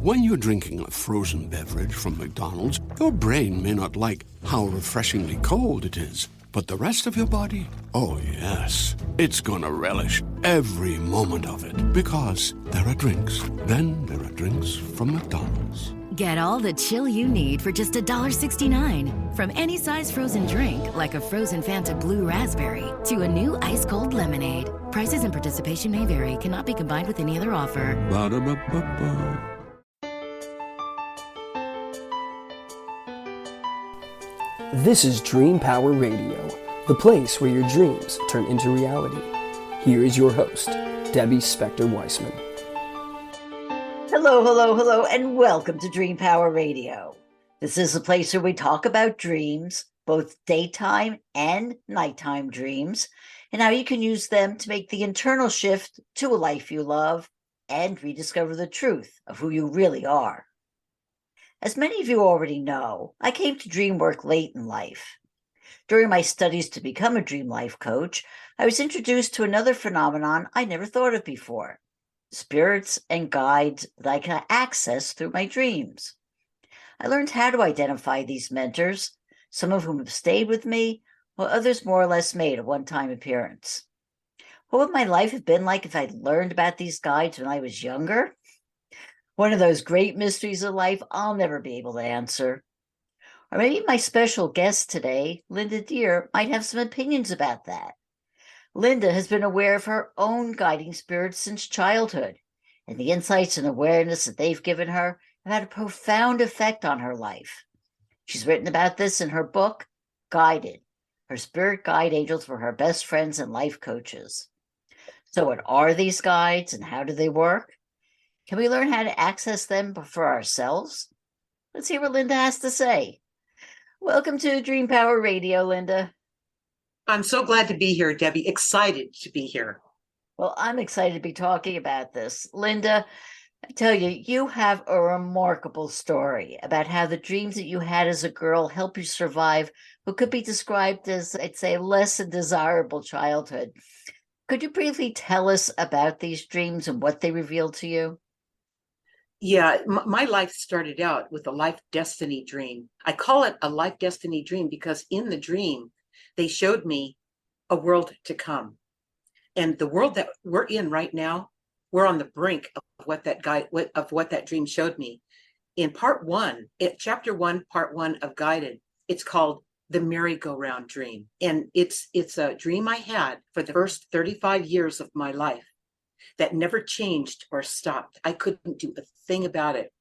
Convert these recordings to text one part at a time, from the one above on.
When you're drinking a frozen beverage from McDonald's, your brain may not like how refreshingly cold it is. But the rest of your body? Oh, yes. It's gonna relish every moment of it. Because there are drinks. Then there are drinks from McDonald's. Get all the chill you need for just $1.69. From any size frozen drink, like a frozen Fanta Blue Raspberry, to a new ice-cold lemonade. Prices and participation may vary. Cannot be combined with any other offer. Ba-da-ba-ba-ba. This is Dream Power Radio, the place where your dreams turn into reality. Here is your host, Debbie Spector-Weissman. Hello, hello, hello, and welcome to Dream Power Radio. This is a place where we talk about dreams, both daytime and nighttime dreams, and how you can use them to make the internal shift to a life you love and rediscover the truth of who you really are. As many of you already know, I came to dream work late in life. During my studies to become a dream life coach, I was introduced to another phenomenon I never thought of before: spirits and guides that I can access through my dreams. I learned how to identify these mentors, some of whom have stayed with me, while others more or less made a one-time appearance. What would my life have been like if I'd learned about these guides when I was younger? One of those great mysteries of life I'll never be able to answer. Or maybe my special guest today, Linda Deir, might have some opinions about that. Linda has been aware of her own guiding spirits since childhood, and the insights and awareness that they've given her have had a profound effect on her life. She's written about this in her book, Guided. Her spirit guide angels were her best friends and life coaches. So what are these guides and how do they work? Can we learn how to access them for ourselves? Let's hear what Linda has to say. Welcome to Dream Power Radio, Linda. I'm so glad to be here, Debbie. Excited to be here. Well, I'm excited to be talking about this. Linda, I tell you, you have a remarkable story about how the dreams that you had as a girl helped you survive what could be described as, I'd say, less than desirable childhood. Could you briefly tell us about these dreams and what they revealed to you? Yeah, my life started out with a life destiny dream. I call it a life destiny dream because in the dream, they showed me a world to come. And the world that we're in right now, we're on the brink of what that dream showed me. In chapter 1, part 1 of Guided, it's called the merry-go-round dream. And it's a dream I had for the first 35 years of my life that never changed or stopped. I couldn't do a thing about it.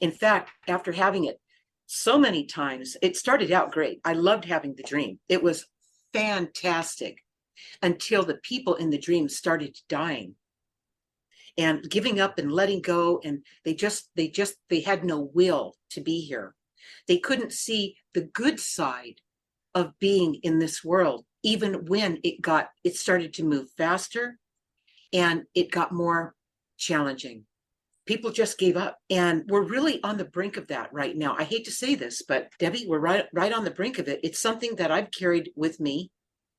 In fact, after having it so many times, it started out great. I loved having the dream. It was fantastic until the people in the dream started dying and giving up and letting go. And they had no will to be here. They couldn't see the good side of being in this world, even when it started to move faster and it got more challenging. People just gave up. And we're really on the brink of that right now. I hate to say this, but Debbie, we're right on the brink of it. It's something that I've carried with me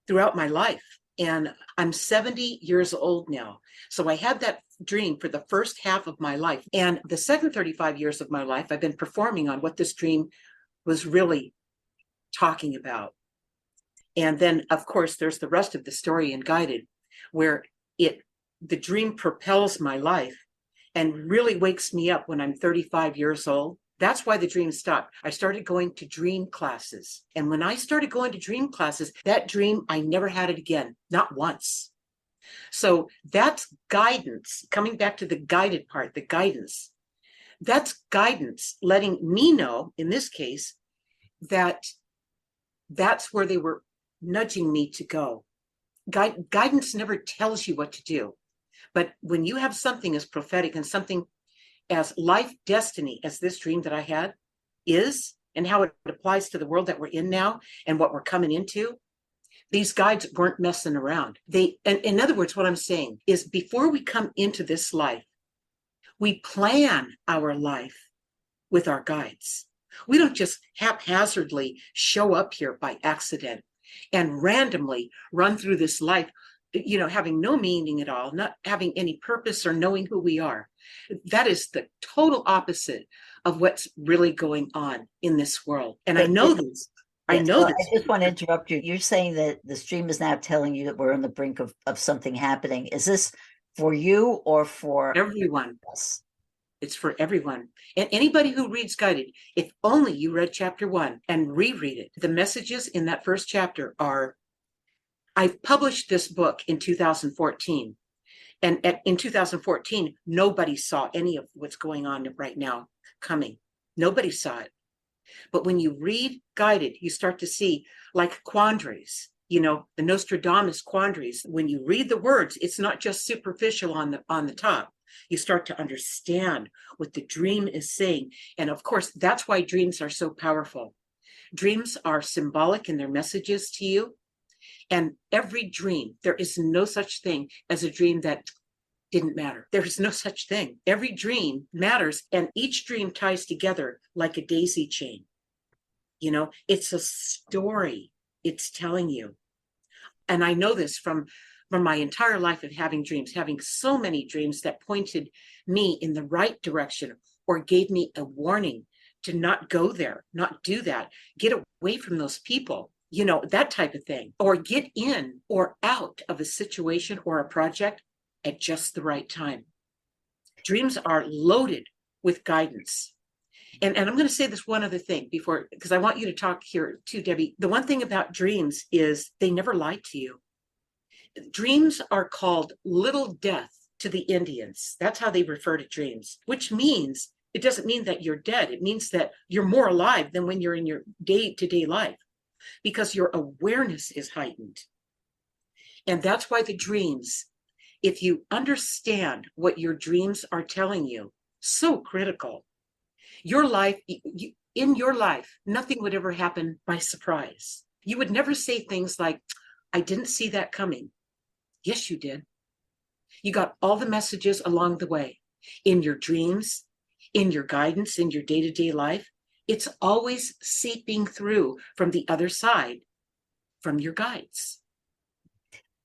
throughout my life. And I'm 70 years old now. So I had that dream for the first half of my life. And the second 35 years of my life, I've been performing on what this dream was really talking about. And then, of course, there's the rest of the story in Guided, where the dream propels my life and really wakes me up when I'm 35 years old. That's why the dream stopped. I started going to dream classes. And when I started going to dream classes, that dream, I never had it again, not once. So that's guidance, coming back to the guided part, the guidance. That's guidance, letting me know, in this case, that that's where they were nudging me to go. Guidance never tells you what to do. But when you have something as prophetic and something as life destiny as this dream that I had is, and how it applies to the world that we're in now and what we're coming into, these guides weren't messing around. And in other words, what I'm saying is before we come into this life, we plan our life with our guides. We don't just haphazardly show up here by accident and randomly run through this life having no meaning at all, not having any purpose or knowing who we are. That is the total opposite of what's really going on in this world. And I know this. I know this. I just want to interrupt you. You're saying that the stream is now telling you that we're on the brink of something happening. Is this for you or for everyone? Us? It's for everyone. And anybody who reads guided, if only you read chapter 1 and reread it. The messages in that first chapter are, I've published this book in 2014. And in 2014, nobody saw any of what's going on right now coming. Nobody saw it. But when you read guided, you start to see like quandaries, the Nostradamus quandaries. When you read the words, it's not just superficial on the top. You start to understand what the dream is saying. And of course, that's why dreams are so powerful. Dreams are symbolic in their messages to you. And every dream, there is no such thing as a dream that didn't matter. There is no such thing. Every dream matters, and each dream ties together like a daisy chain. It's a story it's telling you. And I know this from my entire life of having so many dreams that pointed me in the right direction or gave me a warning to not go there, not do that, get away from those people, that type of thing, or get in or out of a situation or a project at just the right time. Dreams are loaded with guidance. And I'm going to say this one other thing because I want you to talk here too, Debbie. The one thing about dreams is they never lie to you. Dreams are called little death to the Indians. That's how they refer to dreams, which means it doesn't mean that you're dead. It means that you're more alive than when you're in your day-to-day life because your awareness is heightened. And that's why the dreams, if you understand what your dreams are telling you, so critical. Your life, in your life, nothing would ever happen by surprise. You would never say things like, I didn't see that coming. Yes, you did. You got all the messages along the way. In your dreams, in your guidance, in your day-to-day life, it's always seeping through from the other side, from your guides.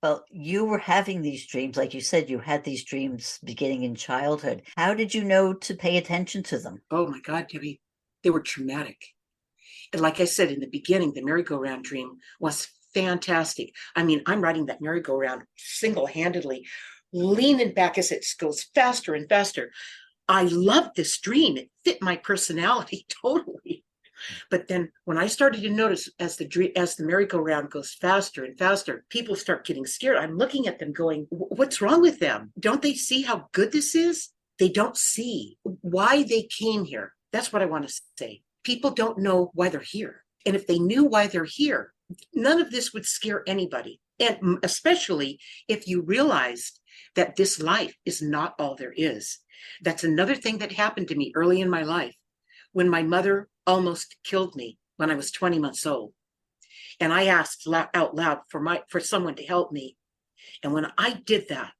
Well, you were having these dreams, like you said, you had these dreams beginning in childhood. How did you know to pay attention to them? Oh my God, Debbie, they were traumatic. And like I said, in the beginning, the merry-go-round dream was fantastic. I mean, I'm riding that merry-go-round single-handedly, leaning back as it goes faster and faster. I loved this dream. It fit my personality totally. But then when I started to notice as the merry-go-round goes faster and faster, people start getting scared. I'm looking at them going, what's wrong with them? Don't they see how good this is? They don't see why they came here. That's what I want to say. People don't know why they're here. And if they knew why they're here, none of this would scare anybody. And especially if you realized that this life is not all there is. That's another thing that happened to me early in my life when my mother almost killed me when I was 20 months old. And I asked out loud for someone to help me. And when I did that,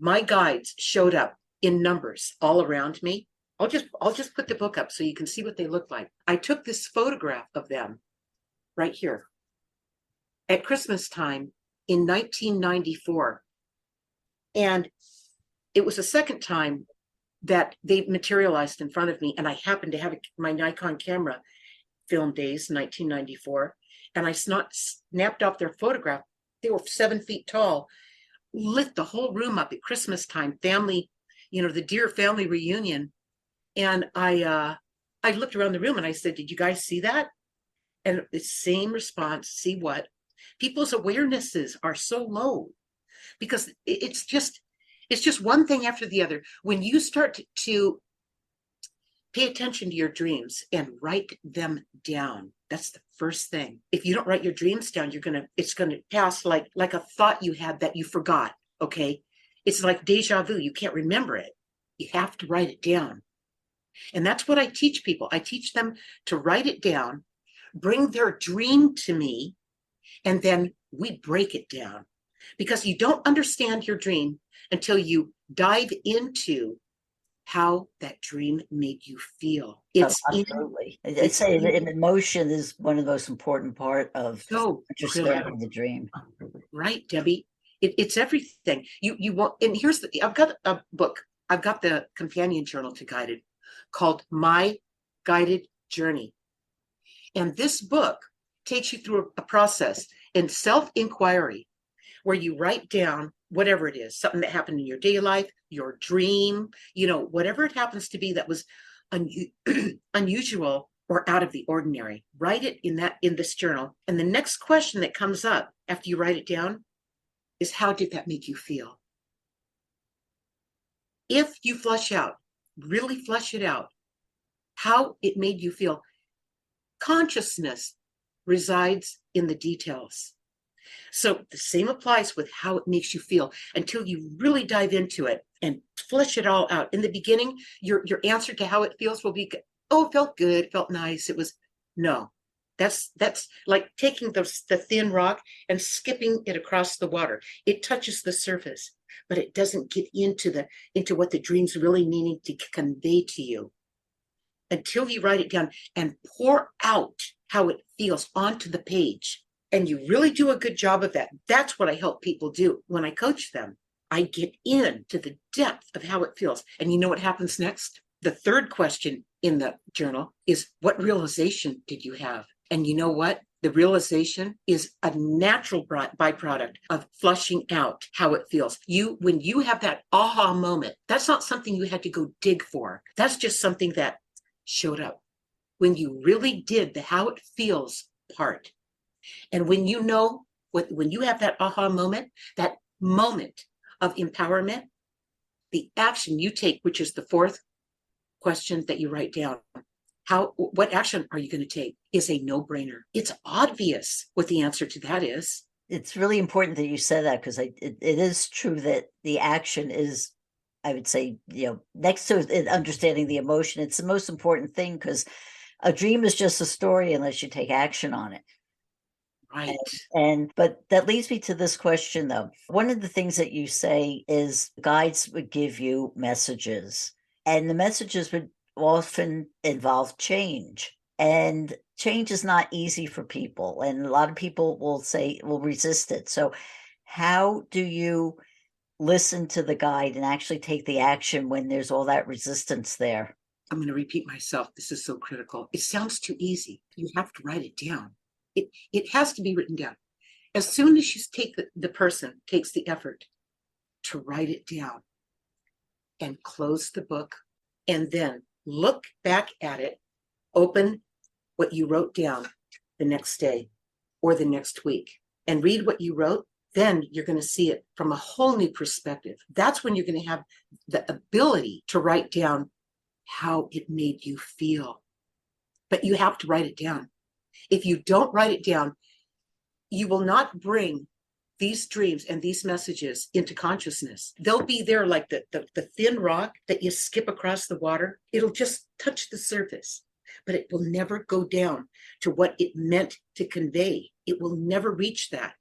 my guides showed up in numbers all around me. I'll just put the book up so you can see what they look like. I took this photograph of them right here at Christmas time in 1994. And it was the second time that they materialized in front of me. And I happened to have my Nikon camera film days, 1994. And I snapped off their photograph. They were 7 feet tall, lit the whole room up at Christmas time, family, the Deir family reunion. And I looked around the room and I said, did you guys see that? And the same response, see what? People's awarenesses are so low because it's just one thing after the other. When you start to pay attention to your dreams and write them down, that's the first thing. If you don't write your dreams down, it's gonna pass like a thought you had that you forgot. Okay, it's like deja vu. You can't remember it. You have to write it down, and that's what I teach people. I teach them to write it down, bring their dream to me, and then we break it down. Because you don't understand your dream until you dive into how that dream made you feel. It's absolutely. I'd say that emotion is one of the most important part of understanding the dream. Right, Debbie. It's everything. You want, and I've got a book. I've got the companion journal to Guided called My Guided Journey. And this book takes you through a process in self-inquiry where you write down whatever it is, something that happened in your daily life, your dream, whatever it happens to be that was unusual or out of the ordinary. Write it in this journal. And the next question that comes up after you write it down is, how did that make you feel? If you really flush it out, how it made you feel. Consciousness resides in the details. So the same applies with how it makes you feel until you really dive into it and flesh it all out. In the beginning, your answer to how it feels will be, oh, it felt good, it felt nice. It was, no. That's like taking the thin rock and skipping it across the water. It touches the surface, but it doesn't get into what the dream's really meaning to convey to you until you write it down and pour out how it feels onto the page. And you really do a good job of that. That's what I help people do when I coach them. I get into the depth of how it feels. And you know what happens next? The third question in the journal is, what realization did you have? And you know what? The realization is a natural byproduct of flushing out how it feels. When you have that aha moment, that's not something you had to go dig for. That's just something that showed up when you really did the how it feels part. And when you have that aha moment, that moment of empowerment, the action you take, which is the fourth question that you write down, what action are you going to take, is a no-brainer. It's obvious what the answer to that is. It's really important that you said that, because it is true that the action is, I would say, next to understanding the emotion, it's the most important thing, because a dream is just a story unless you take action on it. Right. But that leads me to this question, though. One of the things that you say is guides would give you messages, and the messages would often involve change. And change is not easy for people. And a lot of people will resist it. So how do you listen to the guide and actually take the action when there's all that resistance there? I'm going to repeat myself. This is so critical. It sounds too easy. You have to write it down. It has to be written down. As soon as you take the person takes the effort to write it down and close the book, and then look back at it, open what you wrote down the next day or the next week and read what you wrote, then you're going to see it from a whole new perspective. That's when you're going to have the ability to write down how it made you feel. But you have to write it down. If you don't write it down, you will not bring these dreams and these messages into consciousness. They'll be there like the thin rock that you skip across the water. It'll just touch the surface, but it will never go down to what it meant to convey. It will never reach that.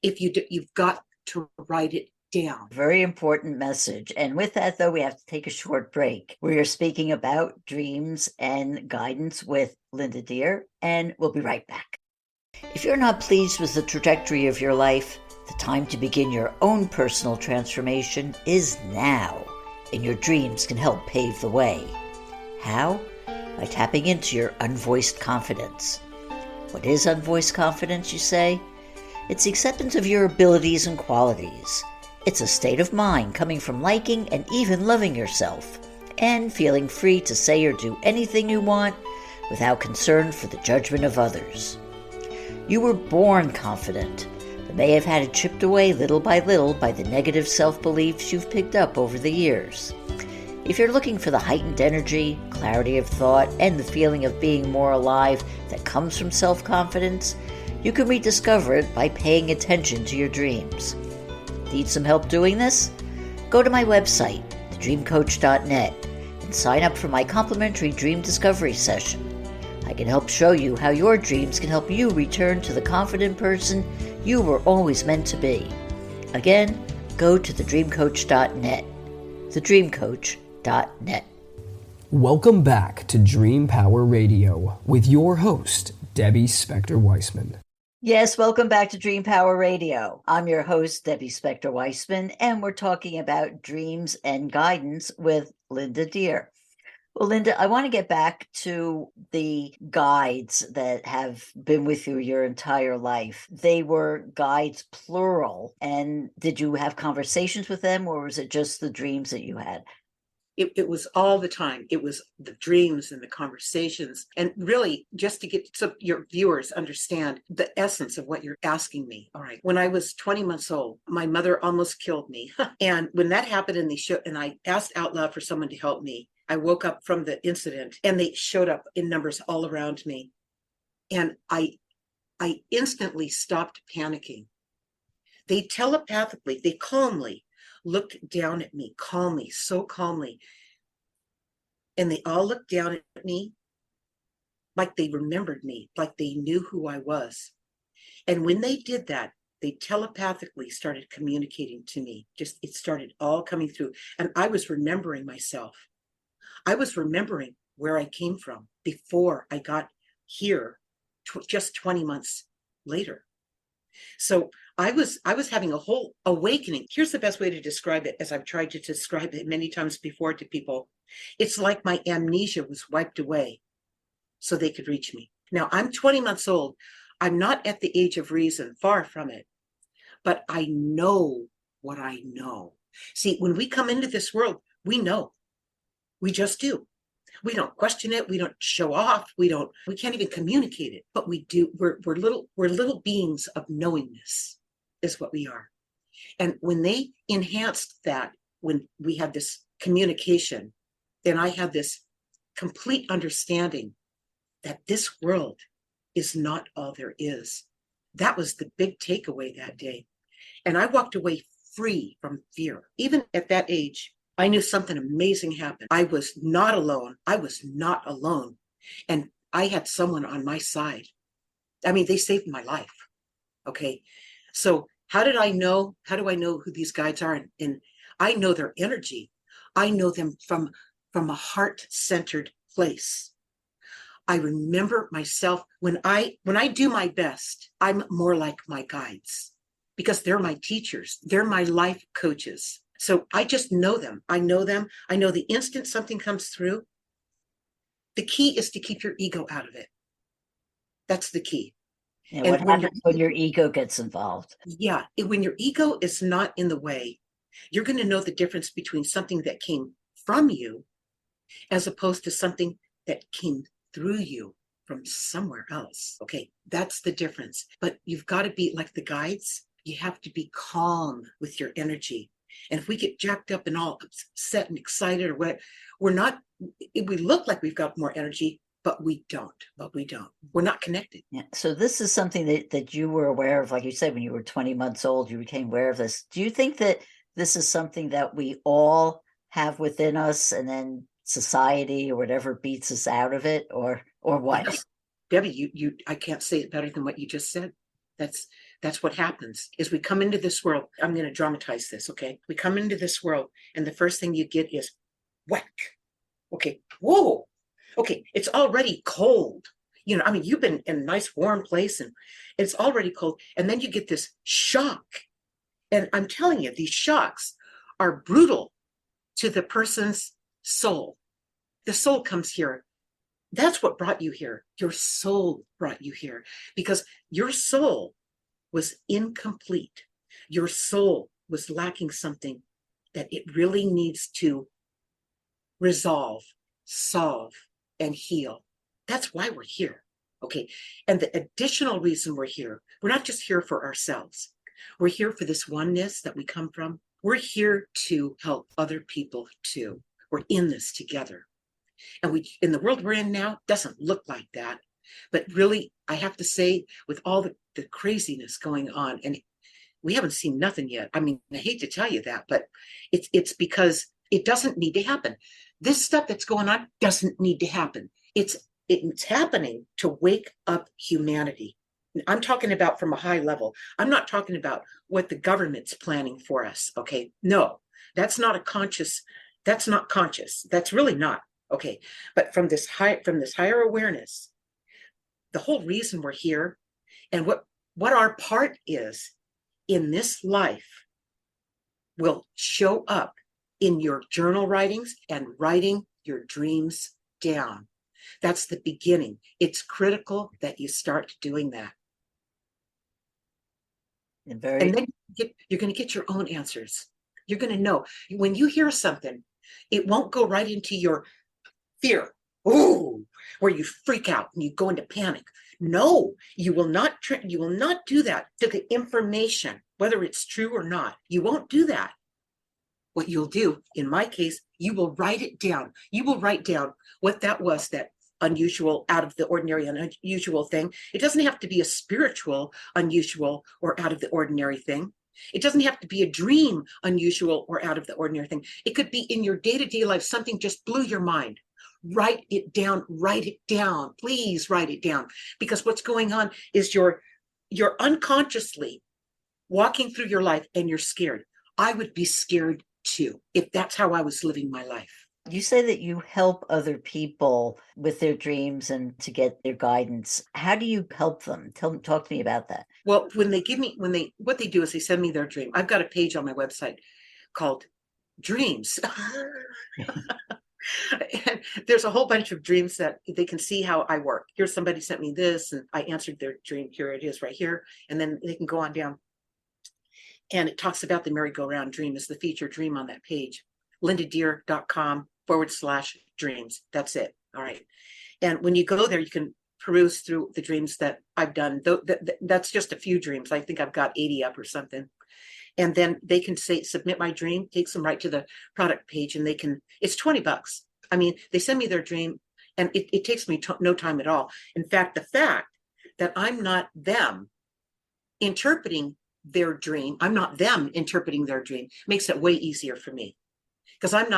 You've got to write it down. Very important message. And with that, though, we have to take a short break. We are speaking about dreams and guidance with Linda Deir, and we'll be right back. If you're not pleased with the trajectory of your life, the time to begin your own personal transformation is now, and your dreams can help pave the way. How? By tapping into your unvoiced confidence. What is unvoiced confidence, you say? It's the acceptance of your abilities and qualities. It's a state of mind coming from liking and even loving yourself, and feeling free to say or do anything you want without concern for the judgment of others. You were born confident, but may have had it chipped away little by little by the negative self-beliefs you've picked up over the years. If you're looking for the heightened energy, clarity of thought, and the feeling of being more alive that comes from self-confidence, you can rediscover it by paying attention to your dreams. Need some help doing this? Go to my website, thedreamcoach.net, and sign up for my complimentary dream discovery session. I can help show you how your dreams can help you return to the confident person you were always meant to be. Again, go to thedreamcoach.net. thedreamcoach.net. Welcome back to Dream Power Radio with your host, Debbie Spector-Weissman. Yes, welcome back to Dream Power Radio. I'm your host, Debbie Spector Weissman, and we're talking about dreams and guidance with Linda Deir. Well, Linda, I want to get back to the guides that have been with you your entire life. They were guides, plural. And did you have conversations with them, or was it just the dreams that you had? It was all the time. It was the dreams and the conversations. And really, just to get so your viewers understand the essence of what you're asking me. All right. When I was 20 months old, my mother almost killed me. And when that happened and I asked out loud for someone to help me, I woke up from the incident and they showed up in numbers all around me. And I instantly stopped panicking. They telepathically, they calmly looked down at me, calmly, so calmly. And they all looked down at me like they remembered me, like they knew who I was. And when they did that, they telepathically started communicating to me. It started all coming through. And I was remembering myself. I was remembering where I came from before I got here, just 20 months later. So I was having a whole awakening. Here's the best way to describe it, as I've tried to describe it many times before to people. It's like my amnesia was wiped away so they could reach me. Now, I'm 20 months old. I'm not at the age of reason, far from it. But I know what I know. See, when we come into this world, we know. We just do. We don't question it. We don't show off. We can't even communicate it, but we do. We're little beings of knowingness is what we are. And when they enhanced that, when we had this communication, then I had this complete understanding that this world is not all there is. That was the big takeaway that day. And I walked away free from fear. Even at that age, I knew something amazing happened. I was not alone. I was not alone. And I had someone on my side. I mean, they saved my life. Okay. So how do I know who these guides are? And I know their energy. I know them from a heart-centered place. I remember myself when I do my best, I'm more like my guides because they're my teachers. They're my life coaches. So I just know them. I know them. I know the instant something comes through, the key is to keep your ego out of it. That's the key. And what happens when your ego gets involved? Yeah. When your ego is not in the way, you're going to know the difference between something that came from you as opposed to something that came through you from somewhere else. Okay. That's the difference. But you've got to be like the guides. You have to be calm with your energy. And if we get jacked up and all upset and excited or what, we look like we've got more energy, but we don't. We're not connected. Yeah. So this is something that you were aware of, like you said, when you were 20 months old, you became aware of this. Do you think that this is something that we all have within us and then society or whatever beats us out of it or what? Yes. Debbie, I can't say it better than what you just said. That's what happens is we come into this world. I'm going to dramatize this. Okay. We come into this world and the first thing you get is whack. Okay. Whoa. Okay. It's already cold. I mean, you've been in a nice warm place and it's already cold. And then you get this shock. And I'm telling you, these shocks are brutal to the person's soul. The soul comes here. That's what brought you here. Your soul brought you here because your soul was incomplete. Your soul was lacking something that it really needs to resolve, solve, and heal. That's why we're here. Okay. And the additional reason we're here, we're not just here for ourselves. We're here for this oneness that we come from. We're here to help other people too. We're in this together. And in the world we're in now, doesn't look like that. But really, I have to say, with all the craziness going on, and we haven't seen nothing yet. I mean, I hate to tell you that, but it's because it doesn't need to happen. This stuff that's going on doesn't need to happen. It's happening to wake up humanity. I'm talking about from a high level. I'm not talking about what the government's planning for us. Okay. No, that's not conscious. That's really not. Okay. But from this higher awareness, the whole reason we're here and what what our part is in this life will show up in your journal writings and writing your dreams down. That's the beginning. It's critical that you start doing that. And then you're going to get your own answers. You're going to know when you hear something, it won't go right into your fear, ooh, where you freak out and you go into panic. No, you will not do that to the information, whether it's true or not. You won't do that. What you'll do, in my case, you will write it down. You will write down what that was, that unusual, out of the ordinary, unusual thing. It doesn't have to be a spiritual, unusual, or out of the ordinary thing. It doesn't have to be a dream, unusual, or out of the ordinary thing. It could be in your day-to-day life, something just blew your mind. Write it down, please write it down. Because what's going on is you're unconsciously walking through your life and you're scared. I would be scared too, if that's how I was living my life. You say that you help other people with their dreams and to get their guidance. How do you help them? Talk to me about that. Well, what they do is they send me their dream. I've got a page on my website called Dreams. And there's a whole bunch of dreams that they can see how I work. Here's somebody sent me this and I answered their dream. Here it is right here. And then they can go on down. And it talks about the merry-go-round dream is the featured dream on that page. lindadeir.com/dreams. That's it. All right. And when you go there, you can peruse through the dreams that I've done. That's just a few dreams. I think I've got 80 up or something. And then they can say, submit my dream, takes them right to the product page, and it's $20. I mean, they send me their dream and it takes me no time at all. In fact, the fact that I'm not them interpreting their dream makes it way easier for me. Because I'm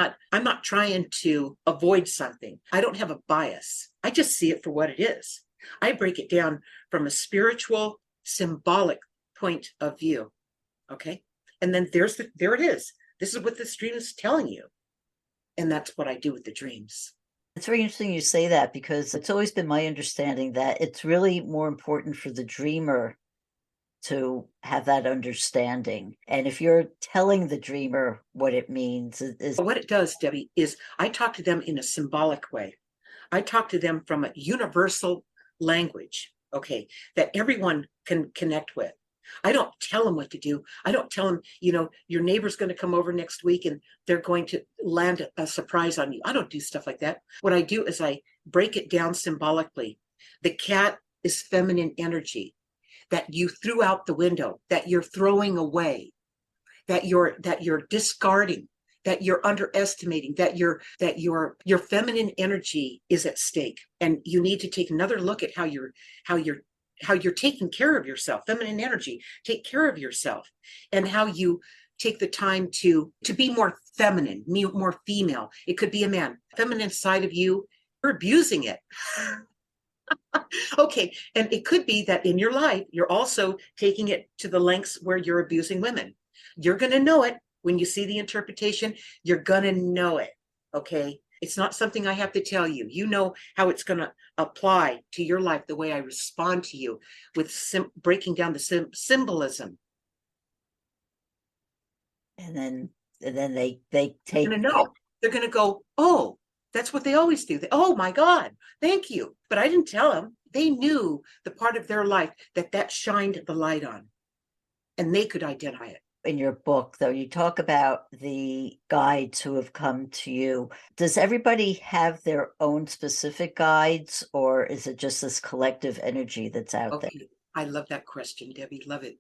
not trying to avoid something. I don't have a bias. I just see it for what it is. I break it down from a spiritual, symbolic point of view. Okay. And then there it is. This is what this dream is telling you. And that's what I do with the dreams. It's very interesting you say that, because it's always been my understanding that it's really more important for the dreamer to have that understanding. And if you're telling the dreamer what it means, what it does, Debbie, is I talk to them in a symbolic way. I talk to them from a universal language, okay, that everyone can connect with. I don't tell them what to do. I don't tell them, your neighbor's going to come over next week and they're going to land a surprise on you. I don't do stuff like that. What I do is I break it down symbolically. The cat is feminine energy that you threw out the window, that you're throwing away, that you're discarding, that you're underestimating, that your feminine energy is at stake. And you need to take another look at how you're taking care of yourself. Feminine energy, take care of yourself, and how you take the time to be more feminine, more female. It could be a man. Feminine side of you, you're abusing it. Okay. And it could be that in your life, you're also taking it to the lengths where you're abusing women. You're going to know it when you see the interpretation. You're going to know it. Okay. It's not something I have to tell you. You know how it's going to apply to your life, the way I respond to you with breaking down the symbolism. And then they take. They're going to know. They're going to go, oh, that's what they always do. Oh my God, thank you. But I didn't tell them. They knew the part of their life that shined the light on, and they could identify it. In your book, though, you talk about the guides who have come to you. Does everybody have their own specific guides, or is it just this collective energy that's out there? I love that question, Debbie. Love it.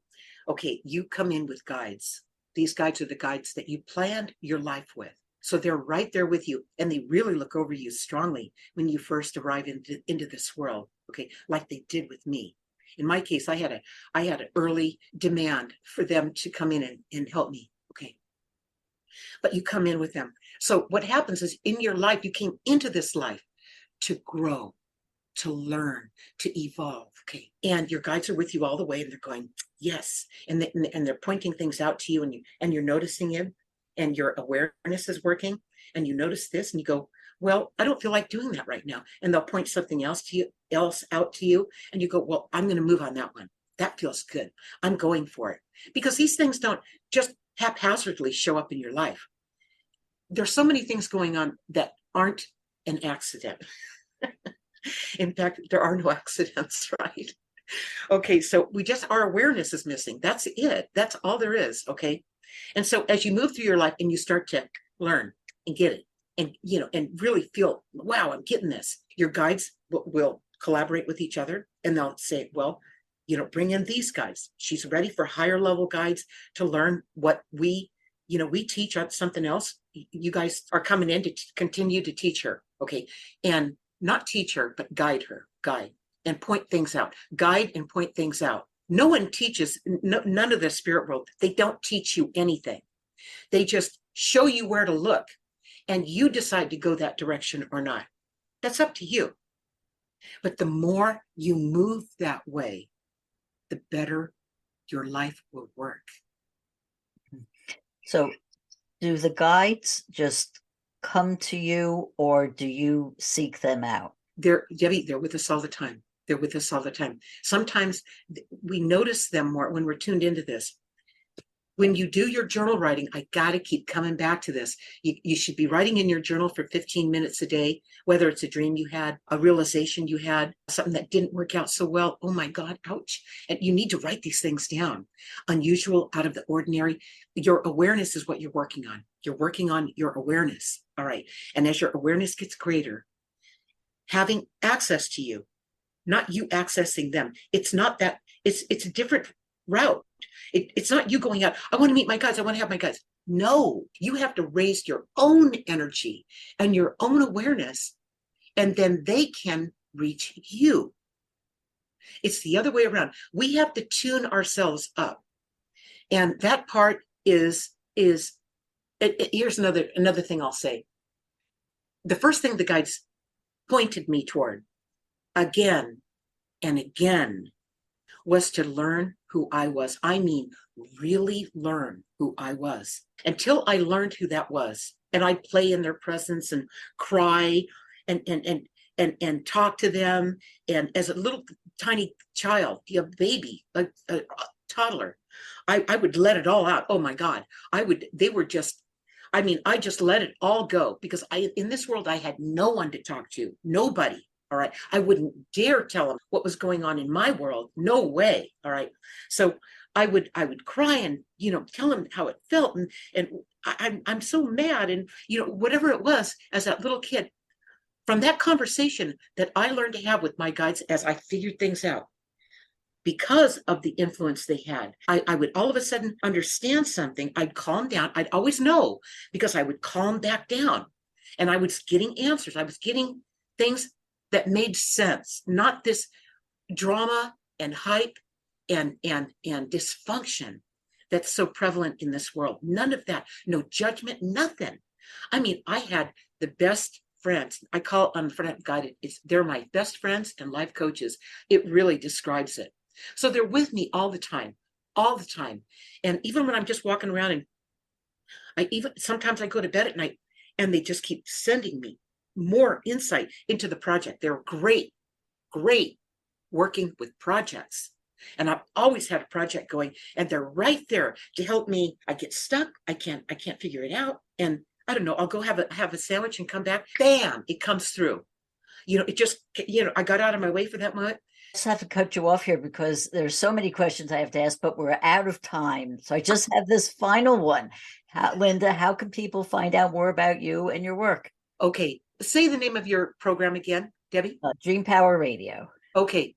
Okay, you come in with guides. These guides are the guides that you planned your life with. So they're right there with you, and they really look over you strongly when you first arrive into this world. Okay, like they did with me. In my case, I had an early demand for them to come in and help me. Okay. But you come in with them. So what happens is, in your life, you came into this life to grow, to learn, to evolve. Okay. And your guides are with you all the way, and they're going, yes. And they're pointing things out to you, and you're noticing it, and your awareness is working, and you notice this, and you go, well, I don't feel like doing that right now. And they'll point something else out to you, and you go, well, I'm going to move on that one. that feels good. I'm going for it. Because these things don't just haphazardly show up in your life. There's so many things going on that aren't an accident. In fact, there are no accidents, right? Okay, so our awareness is missing. That's it. That's all there is. Okay. And so as you move through your life and you start to learn and get it, and and really feel, wow, I'm getting this, your guides will collaborate with each other, and they'll say, well, bring in these guys. She's ready for higher level guides to learn what we teach on something else. You guys are coming in to continue to teach her. Okay. And not teach her, but guide and point things out. Guide and point things out. No one teaches, none of the spirit world, they don't teach you anything. They just show you where to look, and you decide to go that direction or not. That's up to you. But the more you move that way, the better your life will work. So do the guides just come to you, or do you seek them out? Debbie, they're with us all the time. They're with us all the time. Sometimes we notice them more when we're tuned into this. When you do your journal writing, I got to keep coming back to this. You should be writing in your journal for 15 minutes a day, whether it's a dream you had, a realization you had, something that didn't work out so well. Oh my God, ouch. And you need to write these things down. Unusual, out of the ordinary. Your awareness is what you're working on. You're working on your awareness. All right. And as your awareness gets greater, having access to you, not you accessing them. It's not that, it's a different route. It's not you going out, I want to meet my guides, I want to have my guides. No, you have to raise your own energy and your own awareness, and then they can reach you. It's the other way around. We have to tune ourselves up. And that part here's another thing I'll say. The first thing the guides pointed me toward again and again was to learn who I was. I mean, really learn who I was. Until I learned who that was, and I'd play in their presence and cry and talk to them. And as a little tiny child, a baby, a toddler, I would let it all out. Oh my God. I just let it all go, because in this world, I had no one to talk to, nobody. All right. I wouldn't dare tell them what was going on in my world. No way. All right. So I would cry and, tell them how it felt. And I'm so mad. And, whatever it was as that little kid, from that conversation that I learned to have with my guides as I figured things out, because of the influence they had, I would all of a sudden understand something. I'd calm down. I'd always know, because I would calm back down, and I was getting answers. I was getting things that made sense, not this drama and hype and dysfunction that's so prevalent in this world. None of that. No judgment, nothing. I mean, I had the best friends. I call it Unfriend Guided. They're my best friends and life coaches. It really describes it. So they're with me all the time. And even when I'm just walking around, and sometimes I go to bed at night, and they just keep sending me more insight into the project. They're great working with projects. And I've always had a project going, and they're right there to help me. I get stuck. I can't figure it out. And I don't know, I'll go have a sandwich and come back. Bam, it comes through. It just, I got out of my way for that moment. I just have to cut you off here because there's so many questions I have to ask, but we're out of time. So I just have this final one. Linda, how can people find out more about you and your work? Okay. Say the name of your program again, Debbie. Dream Power Radio. Okay.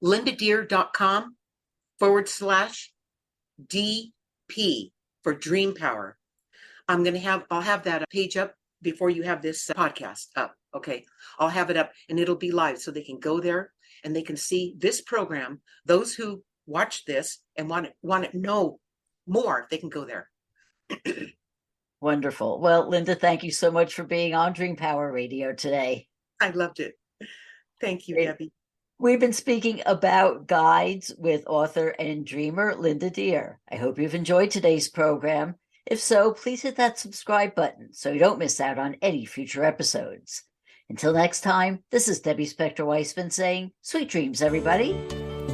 lindadeir.com/DP for Dream Power. I'll have that page up before you have this podcast up. Okay. I'll have it up, and it'll be live, so they can go there and they can see this program. Those who watch this and want to know more, they can go there. Wonderful. Well, Linda, thank you so much for being on Dream Power Radio today. I loved it. Thank you, Debbie. We've been speaking about guides with author and dreamer Linda Deir. I hope you've enjoyed today's program. If so, please hit that subscribe button so you don't miss out on any future episodes. Until next time, this is Debbie Spector-Weisman saying, sweet dreams, everybody.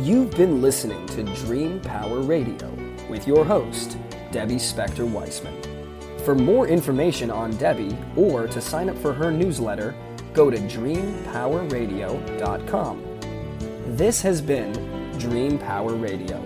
You've been listening to Dream Power Radio with your host, Debbie Spector-Weissman. For more information on Debbie or to sign up for her newsletter, go to dreampowerradio.com. This has been Dream Power Radio.